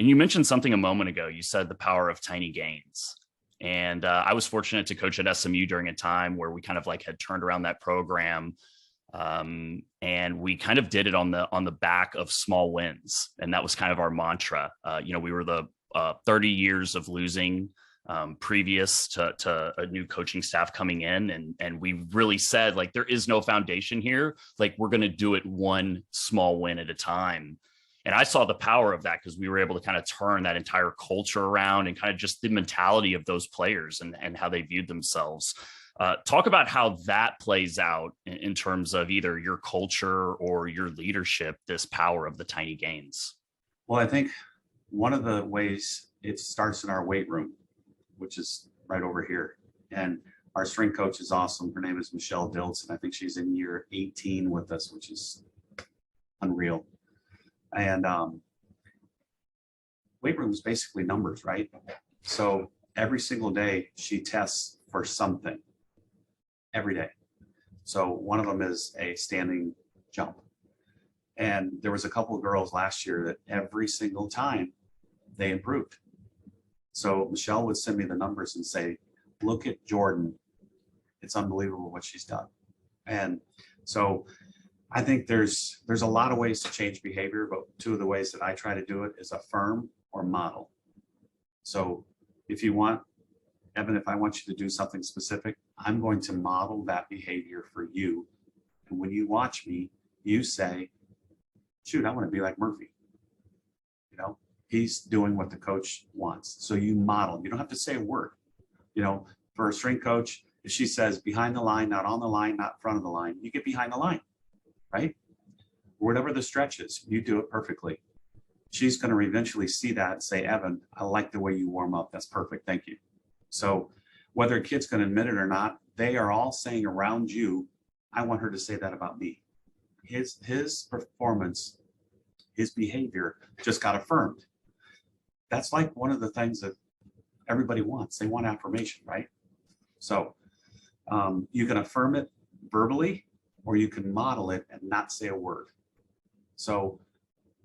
And you mentioned something a moment ago. You said the power of tiny gains. And I was fortunate to coach at SMU during a time where we kind of like had turned around that program, and we kind of did it on the back of small wins, and that was kind of our mantra. We were the 30 years of losing previous to a new coaching staff coming in, and we really said, like, there is no foundation here. Like, we're going to do it one small win at a time. And I saw the power of that because we were able to kind of turn that entire culture around and kind of just the mentality of those players and how they viewed themselves. Talk about how that plays out in terms of either your culture or your leadership, this power of the tiny gains. Well, I think one of the ways it starts in our weight room, which is right over here. And our strength coach is awesome. Her name is Michelle Diltz, and I think she's in year 18 with us, which is unreal. And weight room is basically numbers, right? So every single day she tests for something every day. So one of them is a standing jump. And there was a couple of girls last year that every single time they improved. So Michelle would send me the numbers and say, look at Jordan. It's unbelievable what she's done. And so I think there's a lot of ways to change behavior, but two of the ways that I try to do it is affirm or model. So if you want, Evan, if I want you to do something specific, I'm going to model that behavior for you. And when you watch me, you say, shoot, I want to be like Murphy. You know, he's doing what the coach wants. So you model. You don't have to say a word. You know, for a strength coach, if she says behind the line, not on the line, not in front of the line, you get behind the line, right? Whatever the stretch is, you do it perfectly. She's going to eventually see that and say, Evan, I like the way you warm up. That's perfect. Thank you. So whether a kid's going to admit it or not, they are all saying around you, I want her to say that about me. His performance, his behavior just got affirmed. That's like one of the things that everybody wants. They want affirmation, right? So you can affirm it verbally, or you can model it and not say a word. So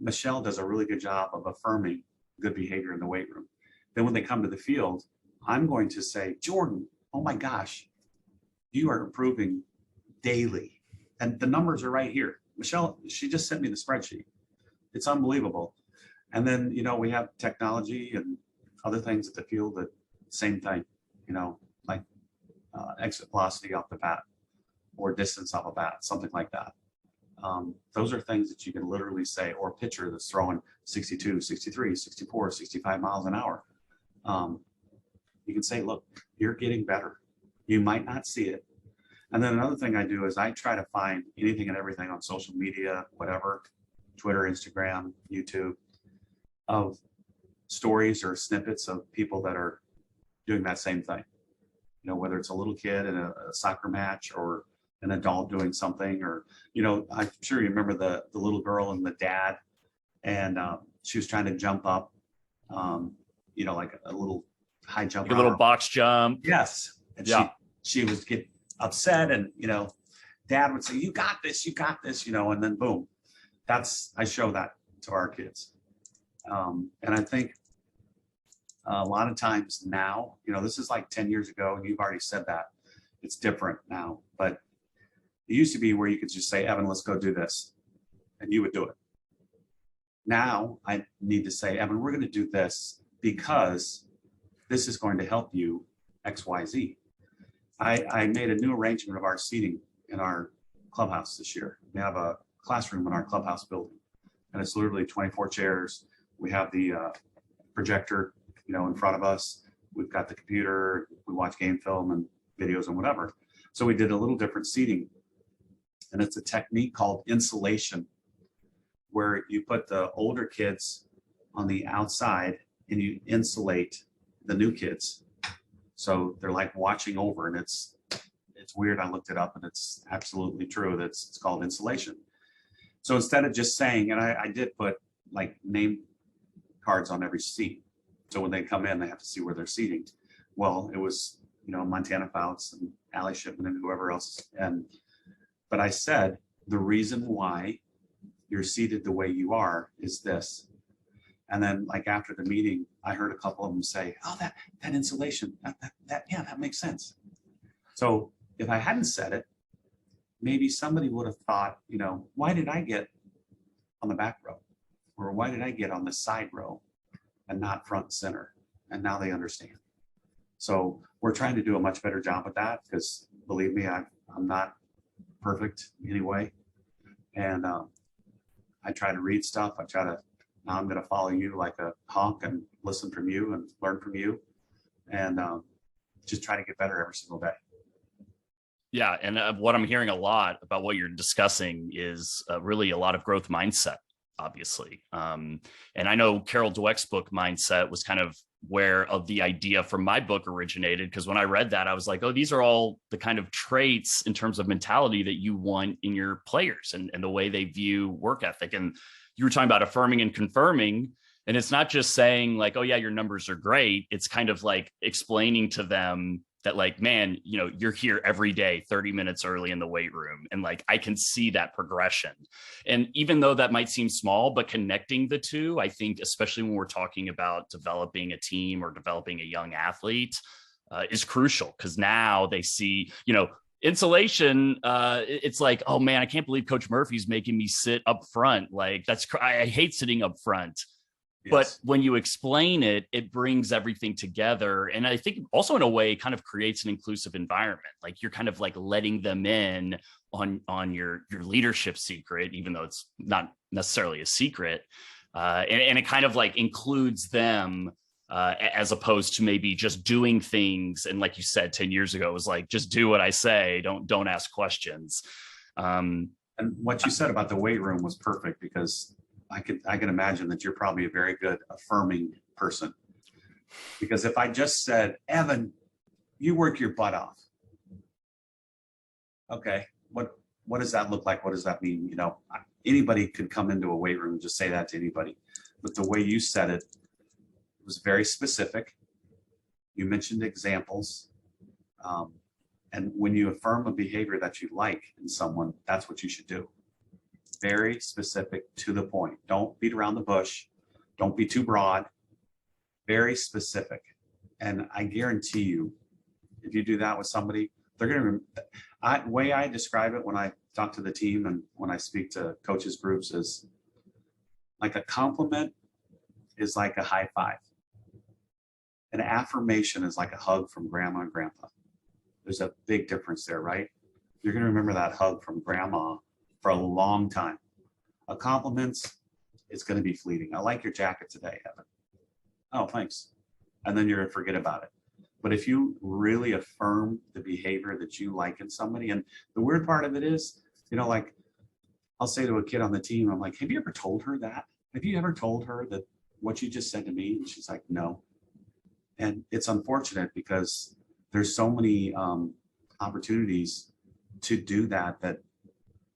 Michelle does a really good job of affirming good behavior in the weight room. Then when they come to the field, I'm going to say, Jordan, oh my gosh, you are improving daily. And the numbers are right here. Michelle, she just sent me the spreadsheet. It's unbelievable. And then, you know, we have technology and other things at the field that same thing, you know, like exit velocity off the bat or distance off a bat, something like that. Those are things that you can literally say, or a pitcher that's throwing 62, 63, 64, 65 miles an hour. You can say, look, you're getting better. You might not see it. And then another thing I do is I try to find anything and everything on social media, whatever, Twitter, Instagram, YouTube, of stories or snippets of people that are doing that same thing. You know, whether it's a little kid in a soccer match or an adult doing something, or, you know, I'm sure you remember the little girl and the dad, and she was trying to jump up, you know, like a little high jump. Like a little box jump. Yes. And yeah. She was get upset, and, you know, dad would say, you got this, you know, and then boom. I show that to our kids. And I think a lot of times now, you know, this is like 10 years ago, and you've already said that. It's different now, but it used to be where you could just say, Evan, let's go do this, and you would do it. Now I need to say, Evan, we're going to do this because this is going to help you X, Y, Z. I made a new arrangement of our seating in our clubhouse this year. We have a classroom in our clubhouse building, and it's literally 24 chairs. We have the projector, you know, in front of us. We've got the computer. We watch game film and videos and whatever. So we did a little different seating, and it's a technique called insulation, where you put the older kids on the outside and you insulate the new kids. So they're like watching over, and it's weird. I looked it up, and it's absolutely true. It's called insulation. So instead of just saying, and I did put like name cards on every seat. So when they come in, they have to see where they're seating. Well, it was, you know, Montana Fouts and Allie Shipman and whoever else. But I said, the reason why you're seated the way you are is this. And then like after the meeting, I heard a couple of them say, oh, that insulation, yeah, that makes sense. So if I hadn't said it, maybe somebody would have thought, why did I get on the back row? Or why did I get on the side row and not front and center? And now they understand. So we're trying to do a much better job with that, because believe me, I'm not perfect anyway. And I try to read stuff. Now I'm going to follow you like a hawk and listen from you and learn from you, and just try to get better every single day. Yeah. And what I'm hearing a lot about what you're discussing is really a lot of growth mindset, obviously. And I know Carol Dweck's book Mindset was kind of where the idea from my book originated, because when I read that, I was like, oh, these are all the kind of traits in terms of mentality that you want in your players, and the way they view work ethic. And you were talking about affirming and confirming. And it's not just saying like, oh yeah, your numbers are great. It's kind of like explaining to them that like, man, you're here every day, 30 minutes early in the weight room. And like, I can see that progression. And even though that might seem small, but connecting the two, I think, especially when we're talking about developing a team or developing a young athlete, is crucial, because now they see, insulation, it's like, oh man, I can't believe Coach Murphy's making me sit up front. Like I hate sitting up front. Yes. But when you explain it, it brings everything together. And I think also in a way kind of creates an inclusive environment. Like you're kind of like letting them in on your leadership secret, even though it's not necessarily a secret. And it kind of like includes them, as opposed to maybe just doing things. And like you said, 10 years ago, it was like, just do what I say. Don't ask questions. And what you said about the weight room was perfect, because I can imagine that you're probably a very good affirming person. Because if I just said, Evan, you work your butt off. Okay, what does that look like? What does that mean? Anybody could come into a weight room and just say that to anybody. But the way you said it was very specific. You mentioned examples. And when you affirm a behavior that you like in someone, that's what you should do. Very specific, to the point. Don't beat around the bush. Don't be too broad. Very specific. And I guarantee you, if you do that with somebody, they're going to, the way I describe it when I talk to the team and when I speak to coaches groups is like a compliment is like a high five. An affirmation is like a hug from grandma and grandpa. There's a big difference there, right? You're going to remember that hug from grandma for a long time. A compliment's, it's going to be fleeting. I like your jacket today, Evan. Oh, thanks. And then you're going to forget about it. But if you really affirm the behavior that you like in somebody, and the weird part of it is, like I'll say to a kid on the team, I'm like, have you ever told her that? Have you ever told her that what you just said to me? And she's like, no. And it's unfortunate, because there's so many opportunities to do that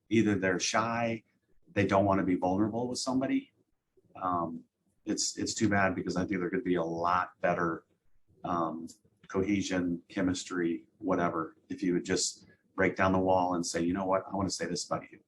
either they're shy, they don't want to be vulnerable with somebody. It's too bad, because I think there could be a lot better cohesion, chemistry, whatever, if you would just break down the wall and say, you know what, I want to say this about you.